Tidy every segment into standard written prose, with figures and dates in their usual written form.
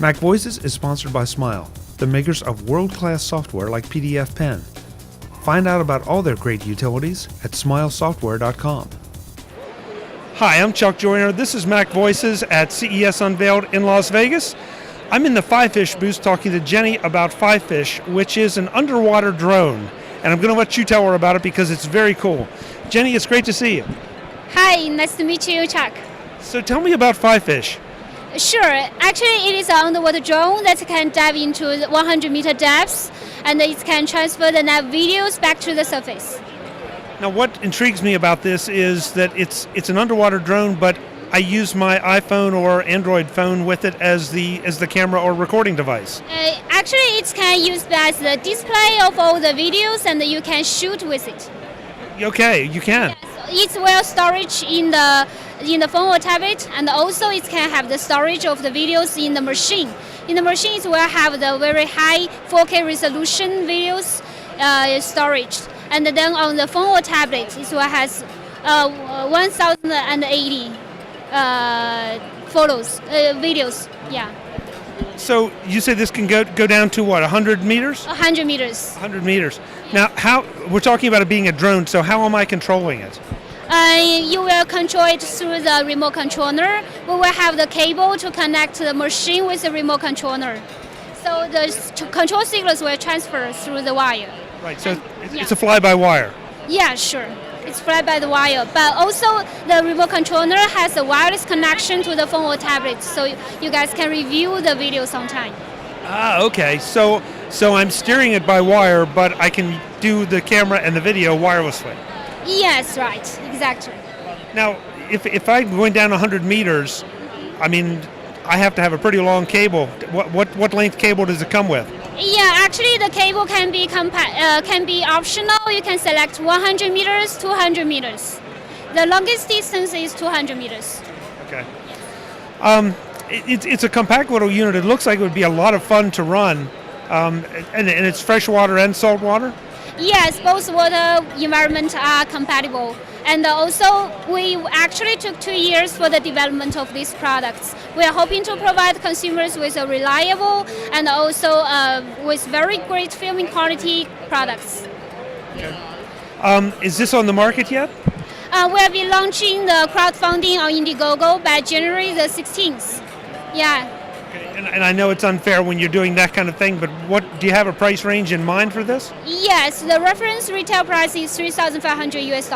MacVoices is sponsored by Smile, the makers of world-class software like PDF Pen. Find out about all their great utilities at smilesoftware.com. Hi, I'm Chuck Joyner. This is MacVoices at CES Unveiled in Las Vegas. I'm in the FIFISH booth talking to Jenny about FIFISH, which is an underwater drone. And I'm going to let you tell her about it because it's very cool. Jenny, it's great to see you. Hi, nice to meet you, Chuck. So tell me about FIFISH. Sure. Actually, it is an underwater drone that can dive into 100-meter depths, and it can transfer the nav videos back to the surface. Now, what intrigues me about this is that it's an underwater drone, but I use my iPhone or Android phone with it as the camera or recording device. Actually, it can use as the display of all the videos, and you can shoot with it. Okay, you can. Yes, it's well storage in the phone or tablet, and also it can have the storage of the videos in the machine. In the machine, it will have the very high 4K resolution videos storage, and then on the phone or tablet, it will has 1080 videos. Yeah. So you say this can go down to what, 100 meters? 100 meters. 100 meters. Now, we're talking about it being a drone, so how am I controlling it? You will control it through the remote controller. We will have the cable to connect the machine with the remote controller. So the control signals will transfer through the wire. Right, so it's a fly-by-wire. Yeah, sure. It's fly-by-the-wire, but also the remote controller has a wireless connection to the phone or tablet, so you guys can review the video sometime. Ah, okay. So I'm steering it by wire, but I can do the camera and the video wirelessly. Yes, right, exactly. Now, if I'm going down 100 meters, I mean, I have to have a pretty long cable. What length cable does it come with? Yeah, actually the cable can be optional. You can select 100 meters, 200 meters. The longest distance is 200 meters. Okay. It's a compact little unit. It looks like it would be a lot of fun to run, and it's freshwater and saltwater? Yes, both water environment are compatible. And also, we actually took 2 years for the development of these products. We are hoping to provide consumers with a reliable and also with very great filming quality products. Okay. Is this on the market yet? We'll be launching the crowdfunding on Indiegogo by January the 16th. Yeah. Okay. And I know it's unfair when you're doing that kind of thing, but do you have a price range in mind for this? Yes, the reference retail price is $3,500 US.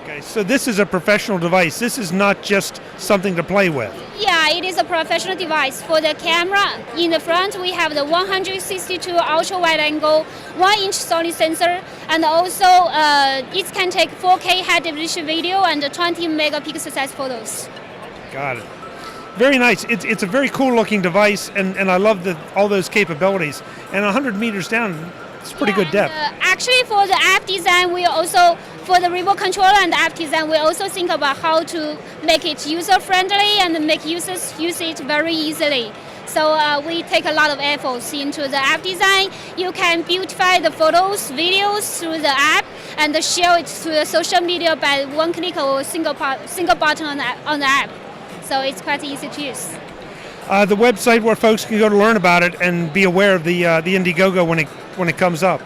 Okay, so this is a professional device. This is not just something to play with. Yeah, it is a professional device. For the camera, in the front we have the 162 ultra-wide-angle 1-inch solid sensor, and also it can take 4K high-definition video and 20 megapixel size photos. Got it. Very nice. It's a very cool-looking device, and I love all those capabilities. And 100 meters down, it's pretty good depth. Actually, for the app design, for the remote controller and the app design, we also think about how to make it user-friendly and make users use it very easily. So we take a lot of efforts into the app design. You can beautify the photos, videos through the app, and share it to the social media by one click or a single button on the app. So it's quite easy to use. The website where folks can go to learn about it and be aware of the Indiegogo when it comes up.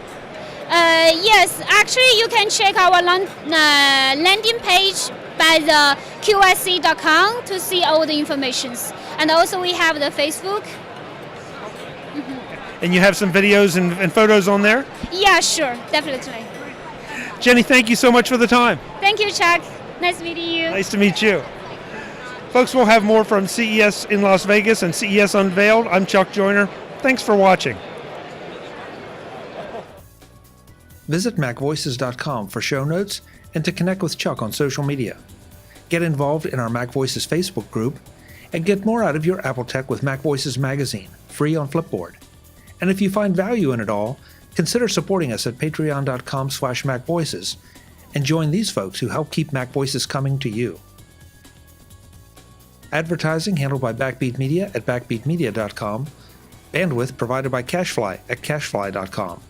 Yes, actually you can check our landing page by the QYSEA.com to see all the informations. And also we have the Facebook. Mm-hmm. And you have some videos and photos on there? Yeah, sure, definitely. Jenny, thank you so much for the time. Thank you, Chuck. Nice meeting you. Nice to meet you. Folks, we'll have more from CES in Las Vegas and CES Unveiled. I'm Chuck Joyner. Thanks for watching. Visit MacVoices.com for show notes and to connect with Chuck on social media. Get involved in our MacVoices Facebook group and get more out of your Apple Tech with MacVoices magazine, free on Flipboard. And if you find value in it all, consider supporting us at patreon.com/MacVoices and join these folks who help keep MacVoices coming to you. Advertising handled by Backbeat Media at backbeatmedia.com. Bandwidth provided by CashFly at cashfly.com.